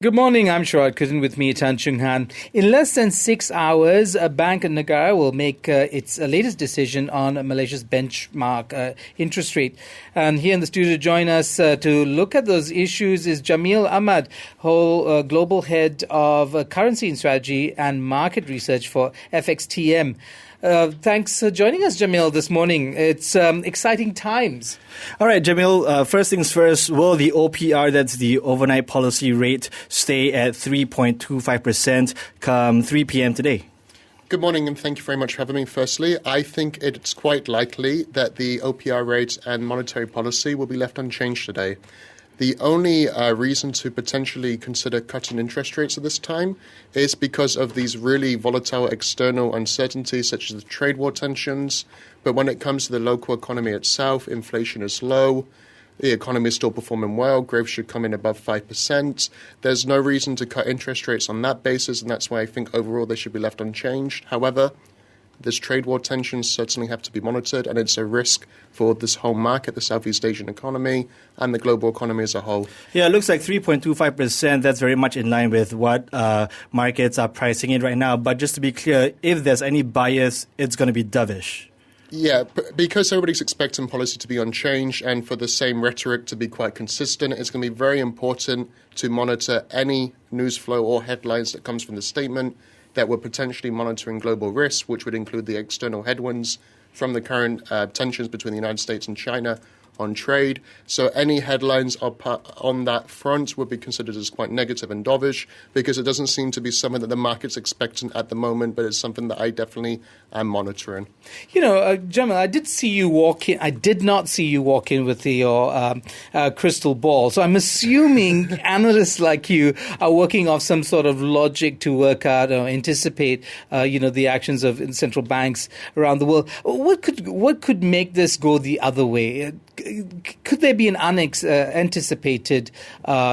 Good morning, I'm Sharad Kuzin with me, Tan Chung Han. In less than 6 hours, Bank Negara will make its latest decision on Malaysia's benchmark interest rate. And here in the studio to join us to look at those issues is Jameel Ahmad, global head of currency and strategy and market research for FXTM. Thanks for joining us, Jameel, this morning. It's exciting times. All right, Jameel, first things first, will the OPR, that's the overnight policy rate, stay at 3.25% come 3 p.m. today? Good morning, and thank you very much for having me. Firstly, I think it's quite likely that the OPR rate and monetary policy will be left unchanged today. The only reason to potentially consider cutting interest rates at this time is because of these really volatile external uncertainties, such as the trade war tensions. But when it comes to the local economy itself, inflation is low. The economy is still performing well. Growth should come in above 5%. There's no reason to cut interest rates on that basis, and that's why I think overall they should be left unchanged. However, this trade war tensions certainly have to be monitored, and it's a risk for this whole market, the Southeast Asian economy, and the global economy as a whole. Yeah, it looks like 3.25%. That's very much in line with what markets are pricing in right now. But just to be clear, if there's any bias, it's going to be dovish. Yeah, because everybody's expecting policy to be unchanged and for the same rhetoric to be quite consistent, it's going to be very important to monitor any news flow or headlines that comes from the statement that we're potentially monitoring global risks, which would include the external headwinds from the current tensions between the United States and China on trade. So any headlines on that front would be considered as quite negative and dovish, because it doesn't seem to be something that the market's expecting at the moment, but it's something that I definitely am monitoring. You know, Jameel, I did see you walk in. I did not see you walk in with your crystal ball. So I'm assuming analysts like you are working off some sort of logic to work out or anticipate, the actions of central banks around the world. What could make this go the other way? Could there be an unanticipated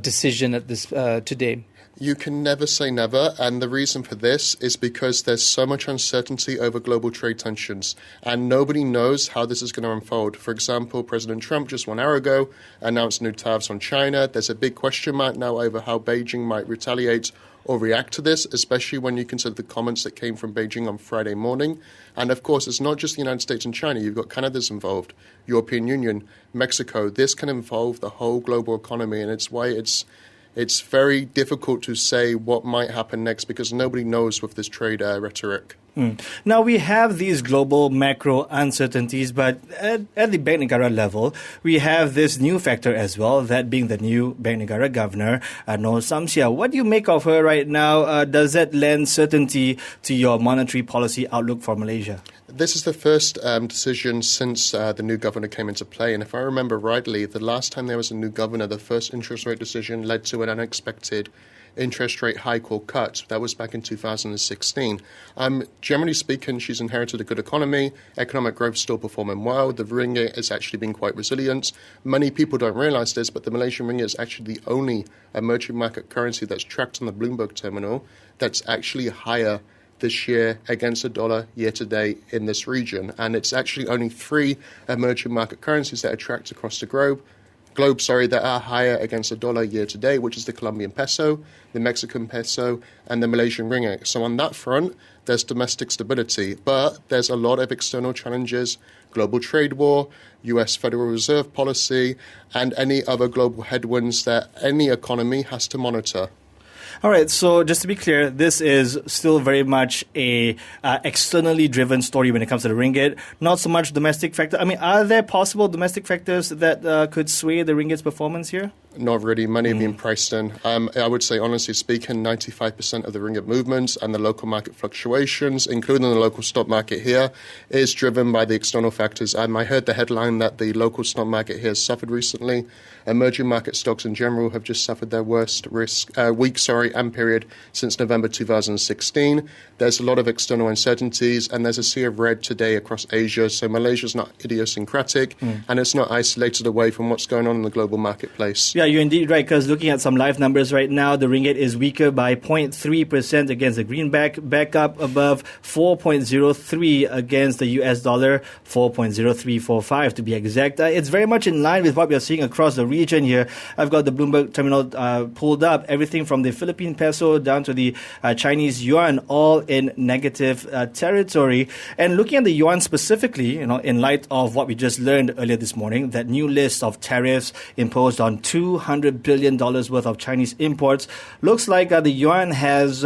decision at this today? You can never say never, and the reason for this is because there's so much uncertainty over global trade tensions, and nobody knows how this is going to unfold. For example, President Trump just 1 hour ago announced new tariffs on China. There's a big question mark now over how Beijing might retaliate or react to this, especially when you consider the comments that came from Beijing on Friday morning. And of course, it's not just the United States and China. You've got Canada's involved, European Union, Mexico. This can involve the whole global economy, and it's why it's very difficult to say what might happen next, because nobody knows with this trade rhetoric. Now, we have these global macro uncertainties, but at the Bank Negara level, we have this new factor as well, that being the new Bank Negara governor, Noor Samsia. What do you make of her right now? Does that lend certainty to your monetary policy outlook for Malaysia? This is the first decision since the new governor came into play. And if I remember rightly, the last time there was a new governor, the first interest rate decision led to an unexpected interest rate hike or cut. That was back in 2016. Generally speaking, she's inherited a good economy. Economic growth is still performing well. The ringgit has actually been quite resilient. Many people don't realize this, but the Malaysian ringgit is actually the only emerging market currency that's tracked on the Bloomberg terminal that's actually higher this year against the dollar year to date in this region. And it's actually only 3 emerging market currencies that are tracked across the globe that are higher against the dollar year to date, which is the Colombian peso, the Mexican peso, and the Malaysian ringgit. So on that front, there's domestic stability, but there's a lot of external challenges: global trade war, US Federal Reserve policy, and any other global headwinds that any economy has to monitor. All right, so just to be clear, this is still very much a externally driven story when it comes to the ringgit, not so much domestic factor. I mean, are there possible domestic factors that could sway the ringgit's performance here? Not really. Money being priced in. I would say, honestly speaking, 95% of the ringgit movements and the local market fluctuations, including the local stock market here, is driven by the external factors. I heard the headline that the local stock market here has suffered recently. Emerging market stocks in general have just suffered their worst week rate and period since November 2016. There's a lot of external uncertainties, and there's a sea of red today across Asia. So Malaysia's not idiosyncratic, and it's not isolated away from what's going on in the global marketplace. Yeah, you're indeed right, because looking at some live numbers right now, the ringgit is weaker by 0.3% against the greenback, back up above 4.03 against the US dollar, 4.0345 to be exact. It's very much in line with what we are seeing across the region here. I've got the Bloomberg terminal pulled up, everything from the Philippine peso down to the Chinese yuan, all in negative territory. And looking at the yuan specifically, in light of what we just learned earlier this morning, that new list of tariffs imposed on $200 billion worth of Chinese imports, looks like the yuan has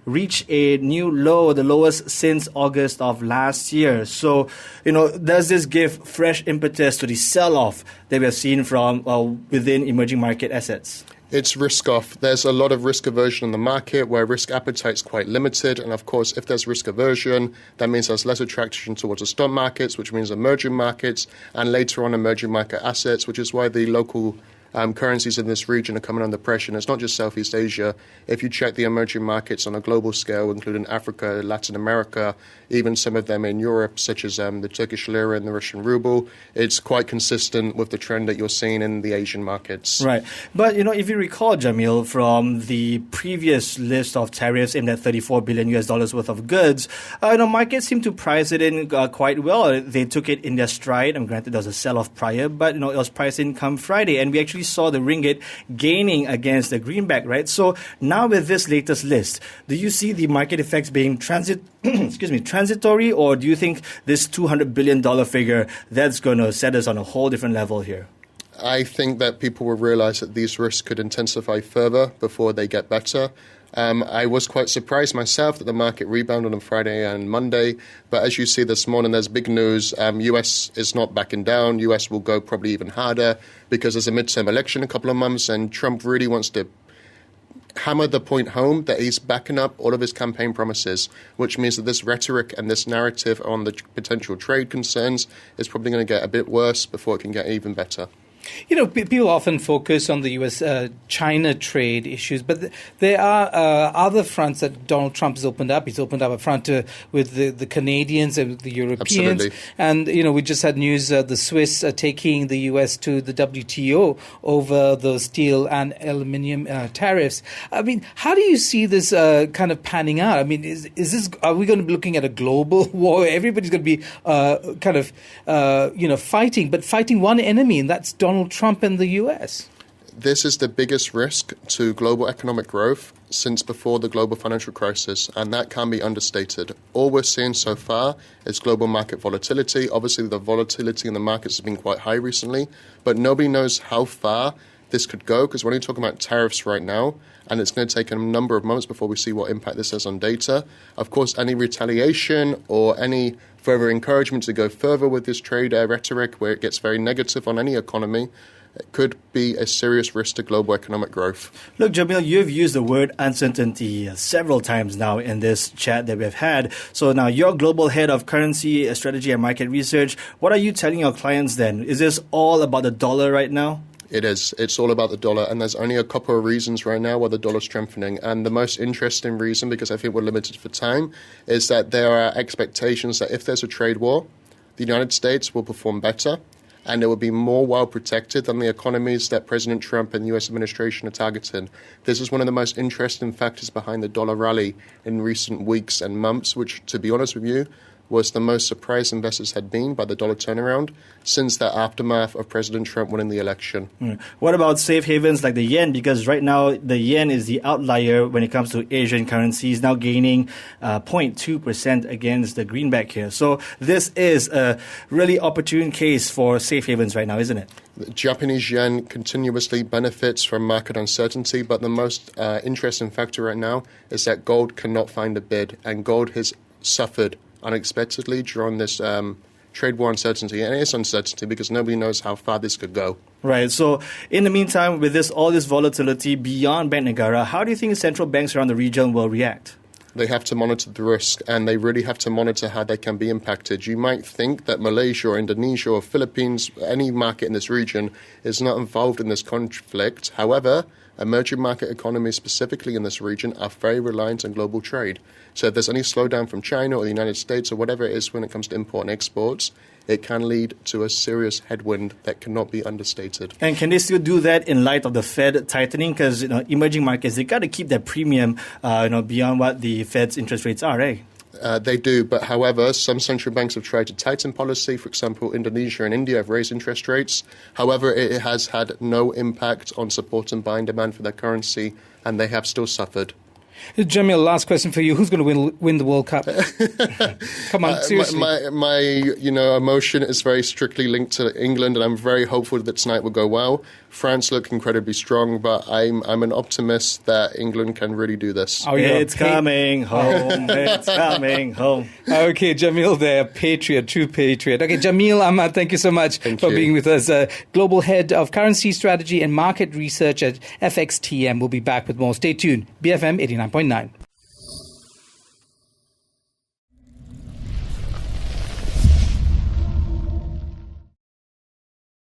reached a new low, the lowest since August of last year. So, does this give fresh impetus to the sell-off that we have seen from within emerging market assets? It's risk-off. There's a lot of risk aversion in the market where risk appetite's quite limited. And, of course, if there's risk aversion, that means there's less attraction towards the stock markets, which means emerging markets, and later on emerging market assets, which is why the local currencies in this region are coming under pressure. And it's not just Southeast Asia. If you check the emerging markets on a global scale, including Africa, Latin America, even some of them in Europe, such as the Turkish lira and the Russian ruble, it's quite consistent with the trend that you're seeing in the Asian markets. Right. But, if you recall, Jameel, from the previous list of tariffs aimed at $34 billion US dollars worth of goods, markets seem to price it in quite well. They took it in their stride. And granted, there was a sell-off prior, but, it was priced in come Friday. And we actually saw the ringgit gaining against the greenback, right? So now with this latest list, do you see the market effects being transitory, or do you think this $200 billion figure, that's going to set us on a whole different level here? I think that people will realize that these risks could intensify further before they get better. I was quite surprised myself that the market rebounded on Friday and Monday. But as you see this morning, there's big news. US is not backing down. US will go probably even harder because there's a midterm election in a couple of months, and Trump really wants to hammer the point home that he's backing up all of his campaign promises, which means that this rhetoric and this narrative on the potential trade concerns is probably going to get a bit worse before it can get even better. People often focus on the U.S.-China trade issues, but there are other fronts that Donald Trump has opened up. He's opened up a front with the Canadians and the Europeans. Absolutely. And, we just had news the Swiss are taking the U.S. to the WTO over the steel and aluminium tariffs. I mean, how do you see this kind of panning out? I mean, are we going to be looking at a global war? Everybody's going to be fighting one enemy, and that's Donald Trump and the U.S. This is the biggest risk to global economic growth since before the global financial crisis, and that can be understated. All we're seeing so far is global market volatility. Obviously, the volatility in the markets has been quite high recently, but nobody knows how far this could go because we're only talking about tariffs right now, and it's going to take a number of months before we see what impact this has on data. Of course, any retaliation or any further encouragement to go further with this trade rhetoric where it gets very negative on any economy, it could be a serious risk to global economic growth. Look, Jameel, you've used the word uncertainty several times now in this chat that we've had. So now you're global head of currency strategy and market research. What are you telling your clients then? Is this all about the dollar right now? It is. It's all about the dollar, and there's only a couple of reasons right now why the dollar's strengthening. And the most interesting reason, because I think we're limited for time, is that there are expectations that if there's a trade war, the United States will perform better, and it will be more well protected than the economies that President Trump and the U.S. administration are targeting. This is one of the most interesting factors behind the dollar rally in recent weeks and months, which, to be honest with you, was the most surprised investors had been by the dollar turnaround since the aftermath of President Trump winning the election. What about safe havens like the yen? Because right now the yen is the outlier when it comes to Asian currencies, now gaining 0.2% against the greenback here. So this is a really opportune case for safe havens right now, isn't it? The Japanese yen continuously benefits from market uncertainty, but the most interesting factor right now is that gold cannot find a bid, and gold has suffered unexpectedly during this trade war uncertainty. And it's uncertainty because nobody knows how far this could go. Right. So in the meantime, with all this volatility beyond Bank Negara, how do you think central banks around the region will react? They have to monitor the risk, and they really have to monitor how they can be impacted. You might think that Malaysia or Indonesia or Philippines, any market in this region, is not involved in this conflict. However, emerging market economies, specifically in this region, are very reliant on global trade. So if there's any slowdown from China or the United States or whatever it is when it comes to import and exports, it can lead to a serious headwind that cannot be understated. And can they still do that in light of the Fed tightening? Because emerging markets, they got to keep their premium beyond what the Fed's interest rates are, right? They do, but however, some central banks have tried to tighten policy. For example, Indonesia and India have raised interest rates. However, it has had no impact on support and buying demand for their currency, and they have still suffered. Jameel, last question for you. Who's going to win the World Cup? Come on, seriously. My emotion is very strictly linked to England, and I'm very hopeful that tonight will go well. France look incredibly strong, but I'm an optimist that England can really do this. It's coming home. It's coming home. Okay, Jameel there, patriot, true patriot. Okay, Jameel, Ahmad, thank you so much for being with us. Global Head of Currency Strategy and Market Research at FXTM. We'll be back with more. Stay tuned. BFM 89.9.